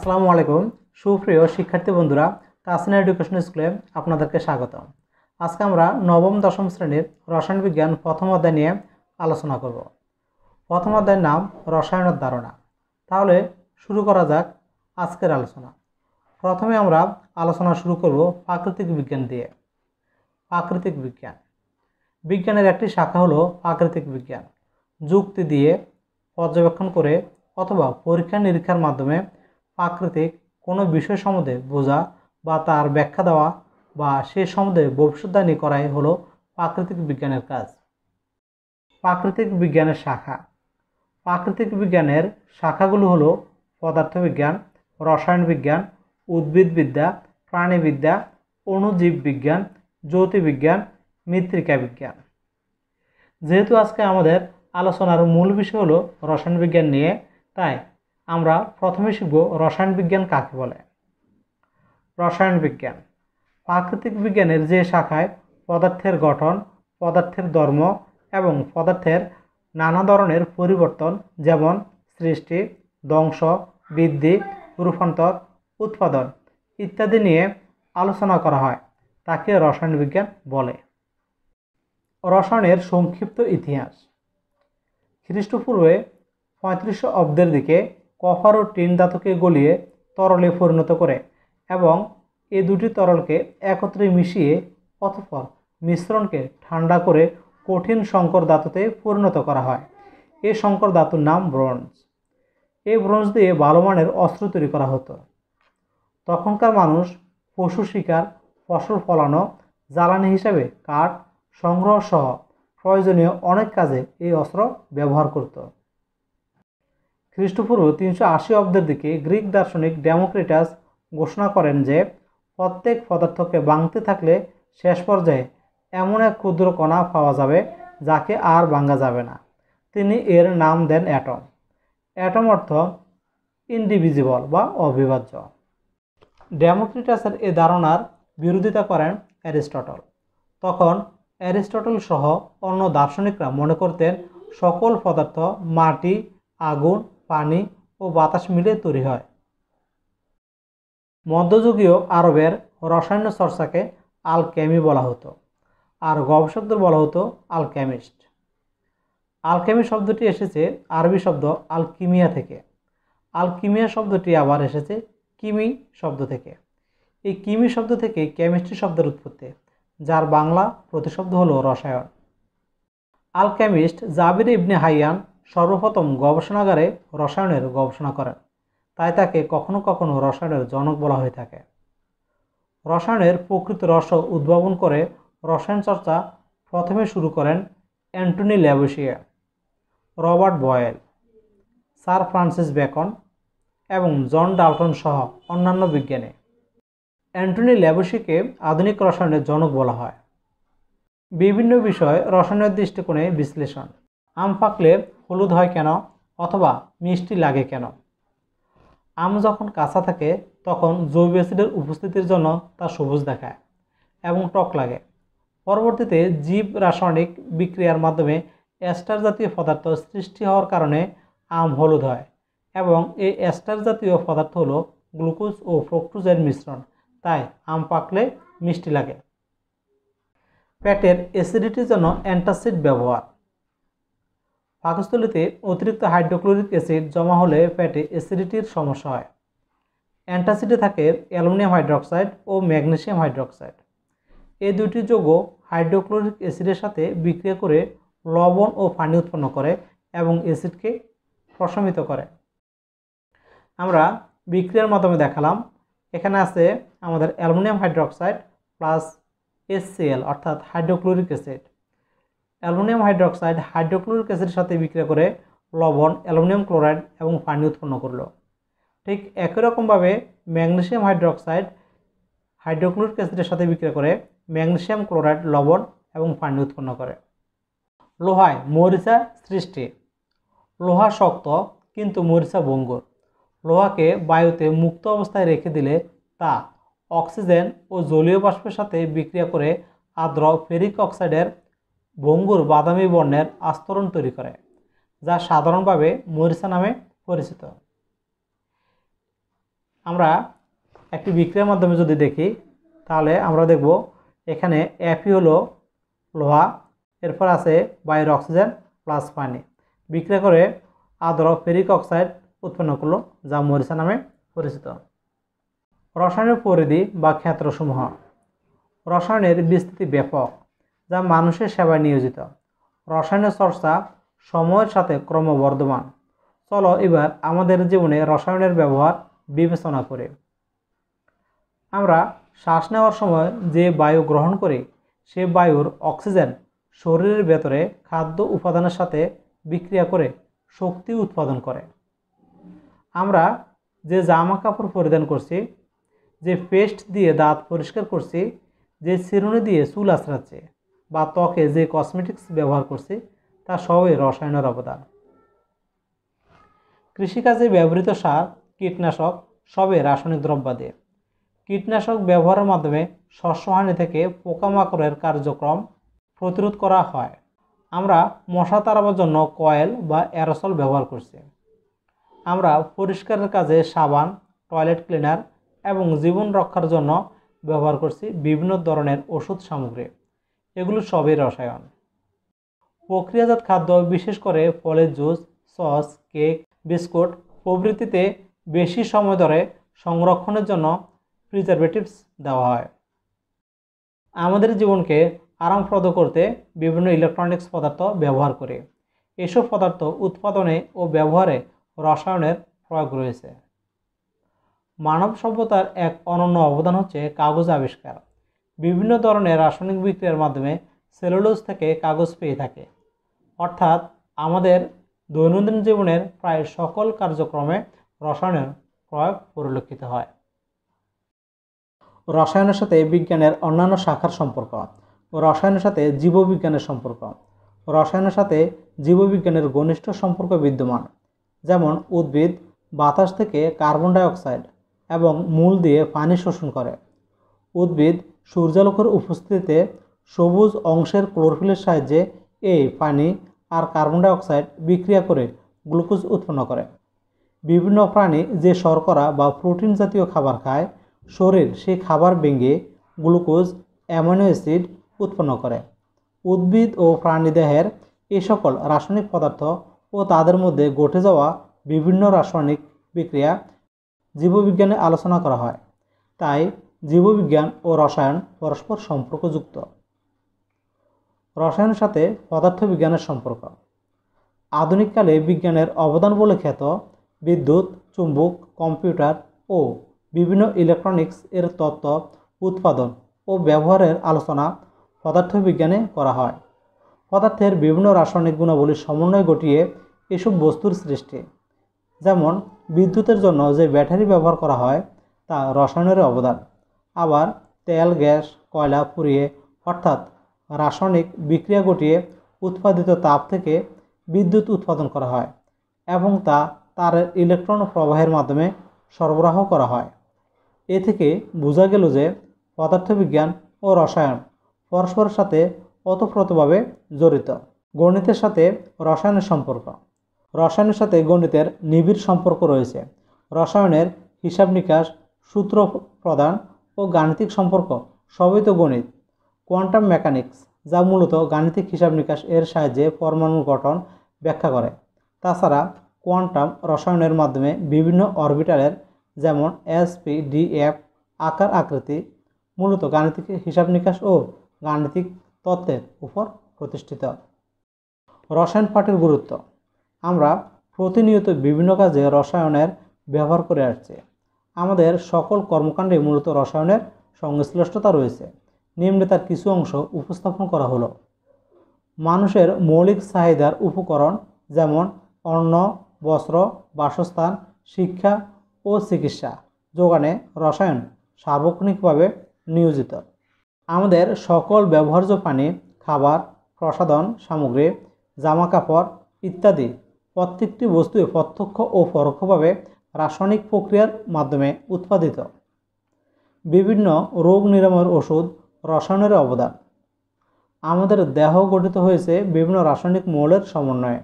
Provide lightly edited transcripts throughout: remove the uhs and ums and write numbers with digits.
আসসালামু আলাইকুম সুপ্রিয় শিক্ষার্থী বন্ধুরা, তাসনিয়া এডুকেশন স্কুলে আপনাদেরকে স্বাগতম। আজকে আমরা নবম দশম শ্রেণীর রসায়ন বিজ্ঞান প্রথম অধ্যায় নিয়ে আলোচনা করব। প্রথম অধ্যায়ের নাম রসায়নের ধারণা। তাহলে শুরু করা যাক আজকের আলোচনা। প্রথমে আমরা আলোচনা শুরু করব প্রাকৃতিক বিজ্ঞান দিয়ে। প্রাকৃতিক বিজ্ঞান বিজ্ঞানের একটি শাখা হলো প্রাকৃতিক বিজ্ঞান। যুক্তি দিয়ে, পর্যবেক্ষণ করে অথবা পরীক্ষা নিরীক্ষার মাধ্যমে প্রাকৃতিক কোনো বিষয় সম্বন্ধে বোঝা বা তার ব্যাখ্যা দেওয়া বা সে সম্বন্ধে ভবিষ্যদ্বাণী করাই হলো প্রাকৃতিক বিজ্ঞানের কাজ। প্রাকৃতিক বিজ্ঞানের শাখা। প্রাকৃতিক বিজ্ঞানের শাখাগুলো হলো পদার্থবিজ্ঞান, রসায়ন বিজ্ঞান, উদ্ভিদবিদ্যা, প্রাণীবিদ্যা, অণুজীব বিজ্ঞান, জ্যোতির্বিজ্ঞান, মৃত্তিকা বিজ্ঞান। যেহেতু আজকে আমাদের আলোচনার মূল বিষয় হলো রসায়ন বিজ্ঞান নিয়ে, তাই আমরা প্রথমে শিখব রসায়ন বিজ্ঞান কাকে বলে। রসায়ন বিজ্ঞান প্রাকৃতিক বিজ্ঞানের যে শাখায় পদার্থের গঠন, পদার্থের ধর্ম এবং পদার্থের নানা ধরনের পরিবর্তন যেমন সৃষ্টি, ধ্বংস, বৃদ্ধি, রূপান্তর, উৎপাদন ইত্যাদি নিয়ে আলোচনা করা হয় তাকে রসায়ন বিজ্ঞান বলে। রসায়নের সংক্ষিপ্ত ইতিহাস। খ্রিস্টপূর্বে 3500 অব্দের দিকে কপার ও টিন ধাতুকে গলিয়ে তরলে পরিণত করে এবং এই দুটি তরলকে একত্রে মিশিয়ে অতঃপর মিশ্রণকে ঠান্ডা করে কঠিন সংকর ধাতুতে পরিণত করা হয়। এই সংকর ধাতুর নাম ব্রোঞ্জ। এই ব্রোঞ্জ দিয়ে ভালো মানের অস্ত্র তৈরি করা হতো। তখনকার মানুষ পশু শিকার, ফসল ফলানো, জ্বালানি হিসাবে কাঠ সংগ্রহ সহ প্রয়োজনীয় অনেক কাজে এই অস্ত্র ব্যবহার করত। খ্রিস্টপূর্ব 380 অব্দের দিকে গ্রিক দার্শনিক ডেমোক্রিটাস ঘোষণা করেন যে প্রত্যেক পদার্থকে ভাঙতে থাকলে শেষ পর্যায়ে এমন এক ক্ষুদ্র কণা পাওয়া যাবে যাকে আর ভাঙা যাবে না। তিনি এর নাম দেন অ্যাটম। অ্যাটম অর্থ ইনডিভিজিবল বা অবিভাজ্য। ডেমোক্রিটাসের এই ধারণার বিরোধিতা করেন অ্যারিস্টটল। তখন অ্যারিস্টটল সহ অন্য দার্শনিকরা মনে করতেন সকল পদার্থ মাটি, আগুন, পানি ও বাতাস মিলে তৈরি হয়। মধ্যযুগীয় আরবের রসায়ন চর্চাকে আলকেমি বলা হতো, আর গবেষকদের বলা হতো আলকেমিস্ট। আলকেমি শব্দটি এসেছে আরবি শব্দ আলকিমিয়া থেকে। আলকিমিয়া শব্দটি আবার এসেছে কিমি শব্দ থেকে। এই কিমি শব্দ থেকে কেমিস্ট্রি শব্দের উৎপত্তি, যার বাংলা প্রতিশব্দ হলো রসায়ন। আলকেমিস্ট জাবির ইবনে হাইয়ান সর্বপ্রথম গবেষণাগারে রসায়নের গবেষণা করেন, তাই তাকে কখনো কখনো রসায়নের জনক বলা হয়ে থাকে। রসায়নের প্রকৃত রহস্য উদ্ভাবন করে রসায়ন চর্চা প্রথমে শুরু করেন Antony Lavoisier, Robert Boyle, sir Francis Bacon এবং জন ডাল্টন সহ অন্যান্য বিজ্ঞানী। অ্যান্টনি ল্যাভোইসিয়ারকে আধুনিক রসায়নের জনক বলা হয়। বিভিন্ন বিষয় রসায়নের দৃষ্টিকোণে বিশ্লেষণ। আম পাকলে হলুদ হয় কেন অথবা মিষ্টি লাগে কেন? আম যখন কাঁচা থাকে তখন জৈব অ্যাসিডের উপস্থিতির জন্য তা সবুজ দেখায় এবং টক লাগে। পরবর্তীতে জীব রাসায়নিক বিক্রিয়ার মাধ্যমে এস্টার জাতীয় পদার্থ সৃষ্টি হওয়ার কারণে আম হলুদ হয় এবং এই এস্টার জাতীয় পদার্থ হলো গ্লুকোজ ও ফ্রুক্টোজের মিশ্রণ, তাই আম পাকলে মিষ্টি লাগে। পেটের অ্যাসিডিটির জন্য অ্যান্টাসিড ব্যবহার। পাকস্থলীতে অতিরিক্ত হাইড্রোক্লোরিক অ্যাসিড জমা হলে পেটে অ্যাসিডিটির সমস্যা হয়। অ্যান্টাসিডে থাকে অ্যালুমিনিয়াম হাইড্রোক্সাইড ও ম্যাগনেসিয়াম হাইড্রোক্সাইড। এই দুটি যৌগ হাইড্রোক্লোরিক অ্যাসিডের সাথে বিক্রিয়া করে লবণ ও পানি উৎপন্ন করে এবং অ্যাসিডকে প্রশমিত করে। আমরা বিক্রিয়ার মাধ্যমে দেখালাম। এখানে আছে আমাদের অ্যালুমিনিয়াম হাইড্রোক্সাইড প্লাস HCl অর্থাৎ hydrochloric acid. Aluminium hydroxide hydrochloric অ্যাসিডের সাথে বিক্রিয়া করে লবণ, অ্যালুমিনিয়াম ক্লোরাইড এবং পানি উৎপন্ন করলো। ঠিক একই রকমভাবে ম্যাগনেসিয়াম হাইড্রোক্সাইড হাইড্রোক্লোরিক অ্যাসিডের সাথে বিক্রিয়া করে ম্যাগনেসিয়াম ক্লোরাইড, লবণ এবং পানি উৎপন্ন করে। লোহায় মরিচা সৃষ্টি। লোহা শক্ত কিন্তু মরিচা ভঙ্গুর। লোহাকে বায়ুতে মুক্ত অবস্থায় রেখে দিলে তা অক্সিজেন ও জলীয় বাষ্পের সাথে বিক্রিয়া করে আর্দ্র ফেরিক অক্সাইডের ভঙ্গুর বাদামি বর্ণের আস্তরণ তৈরি করে, যা সাধারণভাবে মরিচা নামে পরিচিত। আমরা একটি বিক্রিয়ার মাধ্যমে যদি দেখি তাহলে আমরা দেখব এখানে Fe হলো লোহা, এরপর আছে বায়ুর অক্সিজেন প্লাস পানি বিক্রিয়া করে আদ্র ফেরিক অক্সাইড উৎপন্ন করলো, যা মরিচা নামে পরিচিত। রসায়নের পরিধি বা ক্ষেত্রসমূহ। রসায়নের বিস্তৃতি ব্যাপক, যা মানুষের সেবায় নিয়োজিত। রসায়নের চর্চা সময়ের সাথে ক্রমবর্ধমান। চলো এবার আমাদের জীবনে রসায়নের ব্যবহার বিবেচনা করি। আমরা শ্বাস নেওয়ার সময় যে বায়ু গ্রহণ করি সে বায়ুর অক্সিজেন শরীরের ভেতরে খাদ্য উপাদানের সাথে বিক্রিয়া করে শক্তি উৎপাদন করে। আমরা যে জামা কাপড় পরিধান করছি, যে পেস্ট দিয়ে দাঁত পরিষ্কার করছি, যে চিরুনি দিয়ে চুল আঁচড়াচ্ছি বা ত্বকে যে কসমেটিক্স ব্যবহার করছি, তা সবই রসায়নের অবদান। কৃষিকাজে ব্যবহৃত সার, কীটনাশক সবই রাসায়নিক দ্রব্যাদি। কীটনাশক ব্যবহারের মাধ্যমে শস্যহানি থেকে পোকামাকড়ের কার্যক্রম প্রতিরোধ করা হয়। আমরা মশা তাড়াবার জন্য কয়েল বা অ্যারোসল ব্যবহার করছি। আমরা পরিষ্কারের কাজে সাবান, টয়লেট ক্লিনার এবং জীবন রক্ষার জন্য ব্যবহার করছি বিভিন্ন ধরনের ওষুধ সামগ্রী। এগুলো সবই রসায়ন। প্রক্রিয়াজাত খাদ্য, বিশেষ করে ফলের জুস, সস, কেক, বিস্কুট প্রভৃতিতে বেশি সময় ধরে সংরক্ষণের জন্য প্রিজারভেটিভস দেওয়া হয়। আমাদের জীবনকে আরামপ্রদ করতে বিভিন্ন ইলেকট্রনিক্স পদার্থ ব্যবহার করি। এসব পদার্থ উৎপাদনে ও ব্যবহারে রসায়নের প্রয়োগ রয়েছে। মানব সভ্যতার এক অনন্য অবদান হচ্ছে কাগজ আবিষ্কার। বিভিন্ন ধরনের রাসায়নিক বিক্রিয়ার মাধ্যমে সেলুলোজ থেকে কাগজ পেয়ে থাকে। অর্থাৎ আমাদের দৈনন্দিন জীবনের প্রায় সকল কার্যক্রমে রসায়নের প্রয়োগ পরিলক্ষিত হয়। রসায়নের সাথে বিজ্ঞানের অন্যান্য শাখার সম্পর্ক। রসায়নের সাথে জীববিজ্ঞানের সম্পর্ক। রসায়নের সাথে জীববিজ্ঞানের ঘনিষ্ঠ সম্পর্ক বিদ্যমান। যেমন উদ্ভিদ বাতাস থেকে কার্বন ডাই অক্সাইড এবং মূল দিয়ে পানি শোষণ করে। উদ্ভিদ সূর্যালোকের উপস্থিতিতে সবুজ অংশের ক্লোরোফিলের সাহায্যে এই পানি আর কার্বন ডাই অক্সাইড বিক্রিয়া করে গ্লুকোজ উৎপন্ন করে। বিভিন্ন প্রাণী যে শর্করা বা প্রোটিন জাতীয় খাবার খায়, শরীর সেই খাবার ভেঙে গ্লুকোজ, অ্যামিনো অ্যাসিড উৎপন্ন করে। উদ্ভিদ ও প্রাণীদেহের এই সকল রাসায়নিক পদার্থ ও তাদের মধ্যে ঘটে যাওয়া বিভিন্ন রাসায়নিক বিক্রিয়া জীববিজ্ঞানে আলোচনা করা হয়। তাই জীববিজ্ঞান ও রসায়ন পরস্পর সম্পর্কযুক্ত। রসায়নের সাথে পদার্থবিজ্ঞানের সম্পর্ক। আধুনিককালে বিজ্ঞানের অবদান বলে খ্যাত বিদ্যুৎ, চুম্বক, কম্পিউটার ও বিভিন্ন ইলেকট্রনিক্স এর তত্ত্ব, উৎপাদন ও ব্যবহারের আলোচনা পদার্থবিজ্ঞানে করা হয়। পদার্থের বিভিন্ন রাসায়নিক গুণাবলীর সমন্বয় ঘটিয়ে এসব বস্তুর সৃষ্টি। যেমন বিদ্যুতের জন্য যে ব্যাটারি ব্যবহার করা হয় তা রসায়নের অবদান। আবার তেল, গ্যাস, কয়লা পুড়িয়ে অর্থাৎ রাসায়নিক বিক্রিয়া ঘটিয়ে উৎপাদিত তাপ থেকে বিদ্যুৎ উৎপাদন করা হয় এবং তা তারের ইলেকট্রন প্রবাহের মাধ্যমে সরবরাহ করা হয়। এ থেকে বোঝা গেল যে পদার্থবিজ্ঞান ও রসায়ন পরস্পরের সাথে ওতপ্রোতভাবে জড়িত। গণিতের সাথে রসায়নের সম্পর্ক। রসায়নের সাথে গণিতের নিবিড় সম্পর্ক রয়েছে। রসায়নের হিসাব নিকাশ, সূত্র প্রদান ও গাণিতিক সম্পর্ক সবই তো গণিত। কোয়ান্টাম মেকানিক্স, যা মূলত গাণিতিক হিসাব নিকাশ এর সাহায্যে পরমাণুর গঠন ব্যাখ্যা করে। তাছাড়া কোয়ান্টাম রসায়নের মাধ্যমে বিভিন্ন অরবিটালের যেমন SPDF আকার আকৃতি মূলত গাণিতিক হিসাব নিকাশ ও গাণিতিক তত্ত্বের উপর প্রতিষ্ঠিত। রসায়ন পাঠের গুরুত্ব। আমরা প্রতিনিয়ত বিভিন্ন কাজে রসায়নের ব্যবহার করে আসছি। আমাদের সকল কর্মকাণ্ডে মূলত রসায়নের সংশ্লিষ্টতা রয়েছে। নিম্নে তার কিছু অংশ উপস্থাপন করা হলো। মানুষের মৌলিক চাহিদার উপকরণ যেমন অন্ন, বস্ত্র, বাসস্থান, শিক্ষা ও চিকিৎসা যোগানে রসায়ন সার্বক্ষণিকভাবে নিয়োজিত। আমাদের সকল ব্যবহার্য পানি, খাবার, প্রসাধন সামগ্রী, জামা কাপড় ইত্যাদি প্রত্যেকটি বস্তুই প্রত্যক্ষ ও পরোক্ষভাবে রাসায়নিক প্রক্রিয়ার মাধ্যমে উৎপাদিত। বিভিন্ন রোগ নিরাময়ের ওষুধ রসায়নের অবদান। আমাদের দেহ গঠিত হয়েছে বিভিন্ন রাসায়নিক মৌলের সমন্বয়ে।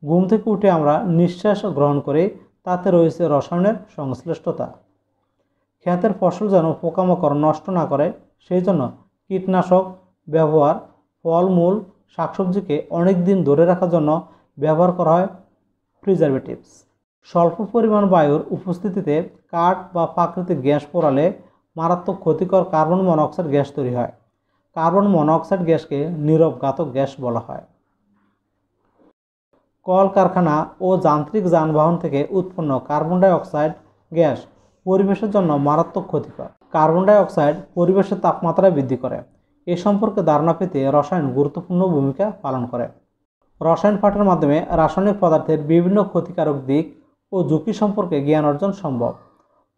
ঘুম থেকে উঠে আমরা নিঃশ্বাস গ্রহণ করি, তাতে রয়েছে রসায়নের সংশ্লিষ্টতা। ক্ষেতের ফসল যেন পোকামাকড় নষ্ট না করে সেই জন্য কীটনাশক ব্যবহার, ফলমূল শাকসবজিকে অনেক দিন ধরে রাখার জন্য ব্যবহার করা হয় প্রিজারভেটিভস। স্বল্প পরিমাণ বায়ুর উপস্থিতিতে কাঠ বা প্রাকৃতিক গ্যাস পোড়ালে মারাত্মক ক্ষতিকর কার্বন মনোক্সাইড গ্যাস তৈরি হয়। কার্বন মনোক্সাইড গ্যাসকে নীরব ঘাতক গ্যাস বলা হয়। কলকারখানা ও যান্ত্রিক যানবাহন থেকে উৎপন্ন কার্বন ডাই অক্সাইড গ্যাস পরিবেশের জন্য মারাত্মক ক্ষতিকর। কার্বন ডাই অক্সাইড পরিবেশের তাপমাত্রা বৃদ্ধি করে। এ সম্পর্কে ধারণা পেতে রসায়ন গুরুত্বপূর্ণ ভূমিকা পালন করে। রসায়ন পাঠের মাধ্যমে রাসায়নিক পদার্থের বিভিন্ন ক্ষতিকারক দিক ও ঝুঁকি সম্পর্কে জ্ঞান অর্জন সম্ভব।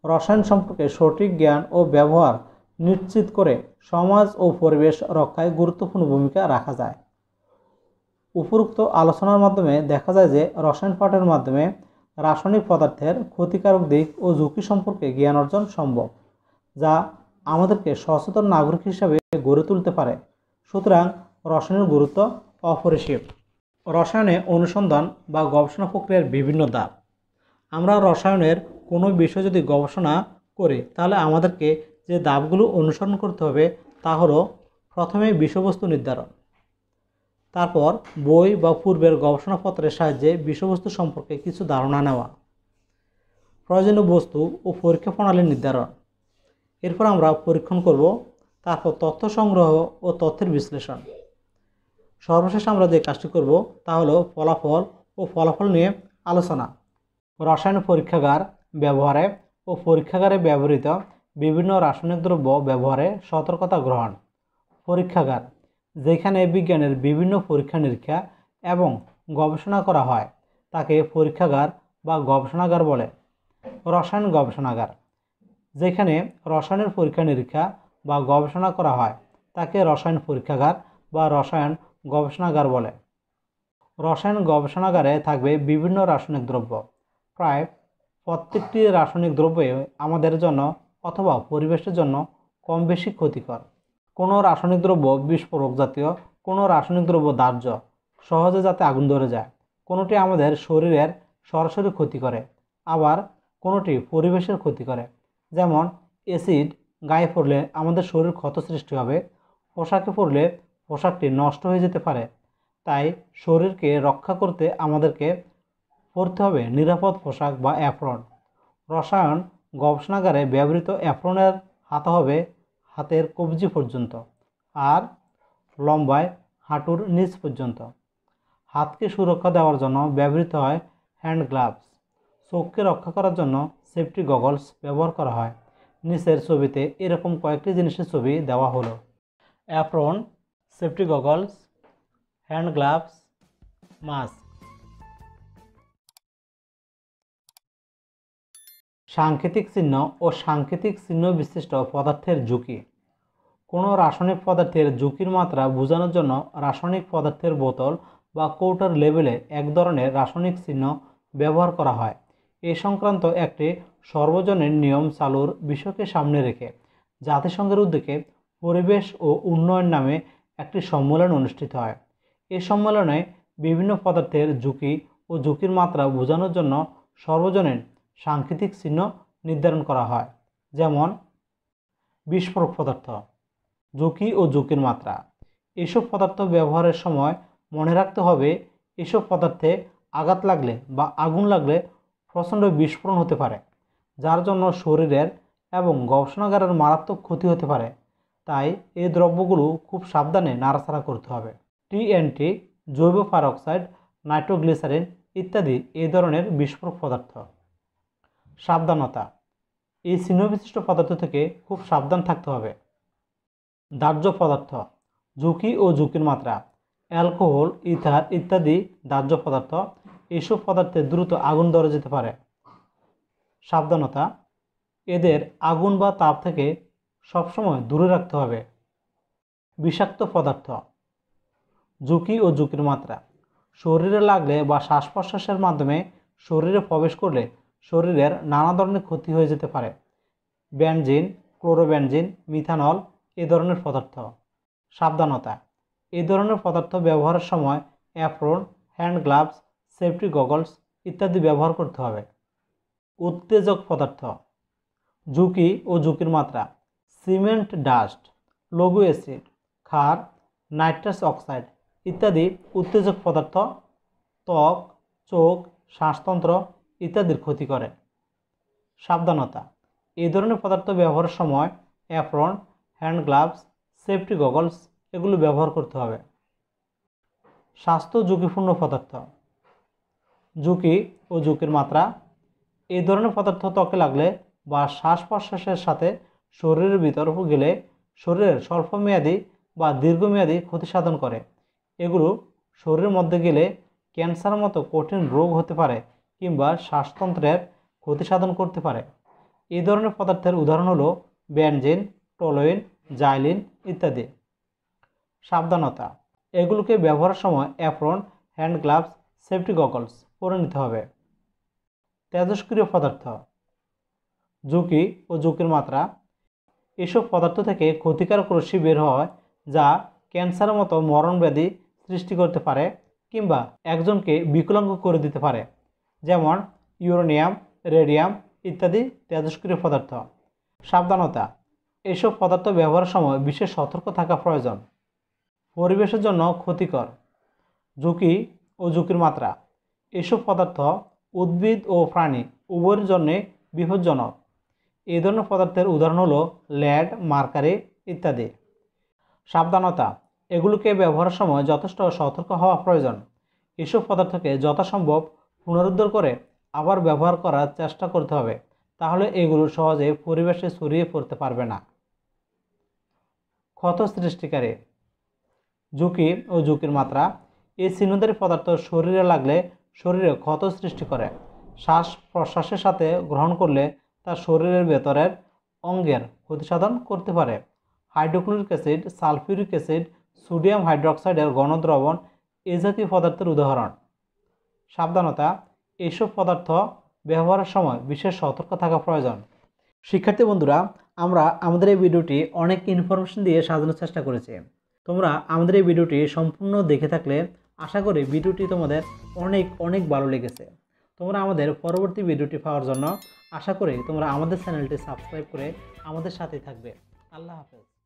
রসায়ন সম্পর্কে সঠিক জ্ঞান ও ব্যবহার নিশ্চিত করে সমাজ ও পরিবেশ রক্ষায় গুরুত্বপূর্ণ ভূমিকা রাখা যায়। উপরোক্ত আলোচনার মাধ্যমে দেখা যায় যে রসায়ন পাঠের মাধ্যমে রাসায়নিক পদার্থের ক্ষতিকারক দিক ও ঝুঁকি সম্পর্কে জ্ঞান অর্জন সম্ভব, যা আমাদেরকে সচেতন নাগরিক হিসাবে গড়ে তুলতে পারে। সুতরাং রসায়নের গুরুত্ব অপরিসীম। রসায়নে অনুসন্ধান বা গবেষণা প্রক্রিয়ার বিভিন্ন ধাপ। আমরা রসায়নের কোনো বিষয় যদি গবেষণা করি তাহলে আমাদেরকে যে ধাপগুলো অনুসরণ করতে হবে তা হলো প্রথমে বিষয়বস্তু নির্ধারণ, তারপর বই বা পূর্বের গবেষণাপত্রের সাহায্যে বিষয়বস্তু সম্পর্কে কিছু ধারণা নেওয়া, প্রয়োজনীয় বস্তু ও পরীক্ষা প্রণালী নির্ধারণ, এরপর আমরা পরীক্ষণ করব, তারপর তথ্য সংগ্রহ ও তথ্যের বিশ্লেষণ। সর্বশেষ আমরা যে কাজটি করব তা হলো ফলাফল নিয়ে আলোচনা। রসায়ন পরীক্ষাগার ব্যবহারে ও পরীক্ষাগারে ব্যবহৃত বিভিন্ন রাসায়নিক দ্রব্য ব্যবহারে সতর্কতা গ্রহণ। পরীক্ষাগার, যেখানে বিজ্ঞানের বিভিন্ন পরীক্ষা নিরীক্ষা এবং গবেষণা করা হয় তাকে পরীক্ষাগার বা গবেষণাগার বলে। রসায়ন গবেষণাগার, যেখানে রসায়নের পরীক্ষা নিরীক্ষা বা গবেষণা করা হয় তাকে রসায়ন পরীক্ষাগার বা রসায়ন গবেষণাগার বলে। রসায়ন গবেষণাগারে থাকবে বিভিন্ন রাসায়নিক দ্রব্য। প্রায় প্রত্যেকটি রাসায়নিক দ্রব্যই আমাদের জন্য অথবা পরিবেশের জন্য কম বেশি ক্ষতিকর। কোনো রাসায়নিক দ্রব্য বিস্ফোরক জাতীয়, কোনো রাসায়নিক দ্রব্য দাহ্য, সহজে যাতে আগুন ধরে যায়। কোনোটি আমাদের শরীরের সরাসরি ক্ষতি করে, আবার কোনোটি পরিবেশের ক্ষতি করে। যেমন অ্যাসিড গায়ে পড়লে আমাদের শরীর ক্ষত সৃষ্টি হবে, পোশাকে পড়লে পোশাকটি নষ্ট হয়ে যেতে পারে। তাই শরীরকে রক্ষা করতে আমাদেরকে পরতে হবে নিরাপদ পোশাক বা অ্যাপ্রন। রসায়ন গবেষণাগারে ব্যবহৃত অ্যাপ্রনের হাতা হবে হাতের কবজি পর্যন্ত আর লম্বায় হাঁটুর নিচ পর্যন্ত। হাতকে সুরক্ষা দেওয়ার জন্য ব্যবহৃত হয় হ্যান্ড গ্লাভস। চোখকে রক্ষা করার জন্য সেফটি গগলস ব্যবহার করা হয়। নিচের ছবিতে এরকম কয়েকটি জিনিসের ছবি দেওয়া হলো: apron, safety goggles, hand gloves, mask. সাংকেতিক চিহ্ন ও সাংকেতিক চিহ্ন বিশিষ্ট পদার্থের ঝুঁকি। কোনো রাসায়নিক পদার্থের ঝুঁকির মাত্রা বোঝানোর জন্য রাসায়নিক পদার্থের বোতল বা কৌটার লেবেলে এক ধরনের রাসায়নিক চিহ্ন ব্যবহার করা হয়। এ সংক্রান্ত একটি সর্বজনীন নিয়ম চালুর বিষয়কে সামনে রেখে জাতিসংঘের উদ্যোগে পরিবেশ ও উন্নয়ন নামে একটি সম্মেলন অনুষ্ঠিত হয়। এই সম্মেলনে বিভিন্ন পদার্থের ঝুঁকি ও ঝুঁকির মাত্রা বোঝানোর জন্য সর্বজনীন সাংকেতিক চিহ্ন নির্ধারণ করা হয়। যেমন বিস্ফোরক পদার্থ, ঝুঁকি ও ঝুঁকির মাত্রা। এসব পদার্থ ব্যবহারের সময় মনে রাখতে হবে এসব পদার্থে আঘাত লাগলে বা আগুন লাগলে প্রচণ্ড বিস্ফোরণ হতে পারে, যার জন্য শরীরের এবং গবেষণাগারের মারাত্মক ক্ষতি হতে পারে। তাই এই দ্রব্যগুলো খুব সাবধানে নাড়াচাড়া করতে হবে। টিএনটি, জৈব পারক্সাইড, নাইট্রোগ্লিসারিন ইত্যাদি এই ধরনের বিস্ফোরক পদার্থ। সাবধানতা, এই চিহ্নবিশিষ্ট পদার্থ থেকে খুব সাবধান থাকতে হবে। দাহ্য পদার্থ, ঝুঁকি ও ঝুঁকির মাত্রা। অ্যালকোহল, ইথার ইত্যাদি দাহ্য পদার্থ। এইসব পদার্থে দ্রুত আগুন ধরে যেতে পারে। সাবধানতা, এদের আগুন বা তাপ থেকে সবসময় দূরে রাখতে হবে। বিষাক্ত পদার্থ, ঝুঁকি ও ঝুঁকির মাত্রা। শরীরে লাগলে বা শ্বাস প্রশ্বাসের মাধ্যমে শরীরে প্রবেশ করলে শরীরের নানা ধরনের ক্ষতি হয়ে যেতে পারে। বেনজিন, ক্লোরোবেনজিন, মিথানল এ ধরনের পদার্থ। সাবধানতা, এই ধরনের পদার্থ ব্যবহারের সময় apron, hand gloves, safety goggles ইত্যাদি ব্যবহার করতে হবে। উত্তেজক পদার্থ, ঝুঁকি ও ঝুঁকির মাত্রা, সিমেন্ট ডাস্ট, লঘু অ্যাসিড, ক্ষার, নাইট্রাস অক্সাইড ইত্যাদি উত্তেজক পদার্থ ত্বক, চোখ, শ্বাসতন্ত্র ইত্যাদির ক্ষতি করে। সাবধানতা, এই ধরনের পদার্থ ব্যবহারের সময় apron, hand gloves, safety goggles এগুলো ব্যবহার করতে হবে। স্বাস্থ্য ঝুঁকিপূর্ণ পদার্থ, ঝুঁকি ও ঝুঁকির মাত্রা, এই ধরনের পদার্থ ত্বকে লাগলে বা শ্বাস প্রশ্বাসের সাথে শরীরের ভিতর গেলে শরীরের স্বল্পমেয়াদী বা দীর্ঘমেয়াদী ক্ষতি সাধন করে। এগুলো শরীরের মধ্যে গেলে ক্যান্সার মতো কঠিন রোগ হতে পারে কিংবা শ্বাসতন্ত্রের ক্ষতি সাধন করতে পারে। এই ধরনের পদার্থের উদাহরণ হলো বেনজিন, টলোইন, জাইলিন ইত্যাদি। সাবধানতা, এগুলোকে ব্যবহারের সময় apron, hand gloves, safety goggles পরে নিতে হবে। তেজস্ক্রিয় পদার্থ, ঝুঁকি ও ঝুঁকির মাত্রা, এসব পদার্থ থেকে ক্ষতিকারক রশ্মি বের হয় যা ক্যান্সারের মতো মরণব্যাধি সৃষ্টি করতে পারে কিংবা একজনকে বিকলাঙ্গ করে দিতে পারে, যেমন ইউরেনিয়াম, রেডিয়াম ইত্যাদি তেজস্ক্রিয় পদার্থ। সাবধানতা, এসব পদার্থ ব্যবহারের সময় বিশেষ সতর্ক থাকা প্রয়োজন। পরিবেশের জন্য ক্ষতিকর, ঝুঁকি ও ঝুঁকির মাত্রা, এসব পদার্থ উদ্ভিদ ও প্রাণী উভয়ের জন্য বিপজ্জনক। এই ধরনের পদার্থের উদাহরণ হলো লেড, মার্কারি ইত্যাদি। সাবধানতা, এগুলোকে ব্যবহারের সময় যথেষ্ট সতর্ক হওয়া প্রয়োজন। এসব পদার্থকে যথাসম্ভব পুনরুদ্ধার করে আবার ব্যবহার করার চেষ্টা করতে হবে, তাহলে এগুলো সহজে পরিবেশে ছড়িয়ে পড়তে পারবে না। ক্ষত সৃষ্টিকারী, ঝুঁকি ও ঝুঁকির মাত্রা, এই ছিন্নধারী পদার্থ শরীরে লাগলে শরীরে ক্ষত সৃষ্টি করে। শ্বাস প্রশ্বাসের সাথে গ্রহণ করলে তা শরীরের ভেতরের অঙ্গের ক্ষতিসাধন করতে পারে। Hydrochloric acid, sulphuric acid, sodium হাইড্রোক্সাইডের গণদ্রবণ এ জাতীয় পদার্থের উদাহরণ। সাবধানতা, এইসব পদার্থ ব্যবহারের সময় বিশেষ সতর্ক থাকা প্রয়োজন। শিক্ষার্থী বন্ধুরা, আমরা আমাদের এই ভিডিওটি অনেক ইনফরমেশন দিয়ে সাজানোর চেষ্টা করেছি। তোমরা আমাদের এই ভিডিওটি সম্পূর্ণ দেখে থাকলে আশা করি ভিডিওটি তোমাদের অনেক অনেক ভালো লেগেছে। তোমরা আমাদের পরবর্তী ভিডিওটি পাওয়ার জন্য আশা করি তোমরা আমাদের চ্যানেলটি সাবস্ক্রাইব করে আমাদের সাথেই থাকবে। আল্লাহ হাফেজ।